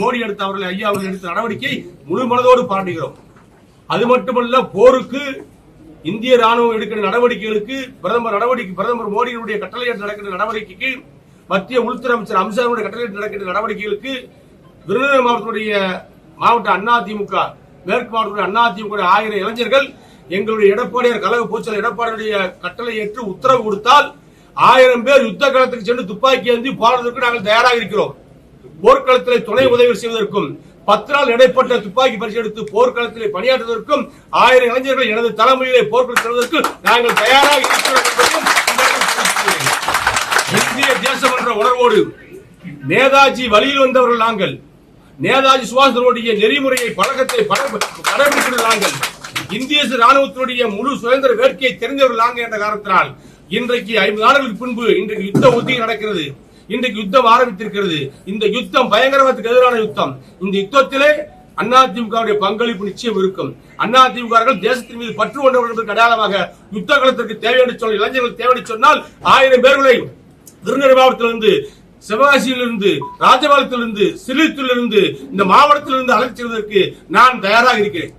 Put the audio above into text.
மோடி எடுத்த ஐயா அவர்கள் எடுத்த நடவடிக்கை முழு மனதோடு பாராட்டுகிறோம். அது மட்டுமல்ல, போருக்கு இந்திய ராணுவம் எடுக்கிற நடவடிக்கைகளுக்கு பிரதமர் மோடியினுடைய கட்டளையிட்டு நடக்கிற நடவடிக்கைக்கு, மத்திய உள்துறை அமைச்சர் அம்சாவுடைய கட்டளையிட்டு நடக்கிற நடவடிக்கைகளுக்கு விருதுநகர் மாவட்ட அதிமுக மேற்கு மாவட்டத்துடைய அதிமுக 1000 இளைஞர்கள் எங்களுடைய எடப்பாடியார் கழக பொதுச்செயலாளர் எடப்பாடியுடைய கட்டளை ஏற்று உத்தரவு கொடுத்தால் 1000 பேர் யுத்த களத்துக்கு சென்று துப்பாக்கி ஏந்தி போராடுவதற்கு நாங்கள் தயாராக இருக்கிறோம். போர்க்களத்தில் துணை உதவி செய்வதற்கும் 10 நாள் இடைப்பட்ட துப்பாக்கி பரிசு எடுத்து போர்க்களத்தில் பணியாற்றுவதற்கும் 1000 இளைஞர்கள் எனது தலைமையிலே போர்க்களத்தில் செல்வதற்கு நாங்கள் தயாராக இருக்கிறோம் என்பதையும் இந்திய தேசம் என்ற உணர்வோடு நேதாஜி வழியில் வந்தவர்கள் நாங்கள். நேதாஜி சுபாஷ் நெறிமுறையை பழக்கத்தை கடைபிடிக்கிற நாங்கள். இந்திய ராணுவத்தினுடைய முழு சுதந்திர வேட்கையை தெரிந்தவர்கள் நாங்கள் என்ற காரணத்தினால் இன்றைக்கு 50 நாட்களுக்கு பின்பு இன்றைக்கு யுத்த ஒத்திகை நடக்கிறது. இன்றைக்கு யுத்தம் ஆரம்பித்திருக்கிறது. இந்த யுத்தம் பயங்கரவாதத்துக்கு எதிரான யுத்தம். இந்த யுத்தத்திலே அதிமுக பங்களிப்பு நிச்சயம் இருக்கும். அதிமுக தேசத்தின் மீது பற்று கொண்டவர்கள் என்பதற்கு அடையாளமாக யுத்த களத்திற்கு தேவை என்று சொன்ன இளைஞர்கள் தேவை என்று சொன்னால் 1000 பேர்களை விருதுநகர் மாவட்டத்திலிருந்து, சிவகாசியிலிருந்து, ராஜபாளையத்திலிருந்து, சிலித்தூரிலிருந்து, இந்த மாவட்டத்திலிருந்து அழைத்து செல்வதற்கு நான் தயாராக இருக்கிறேன்.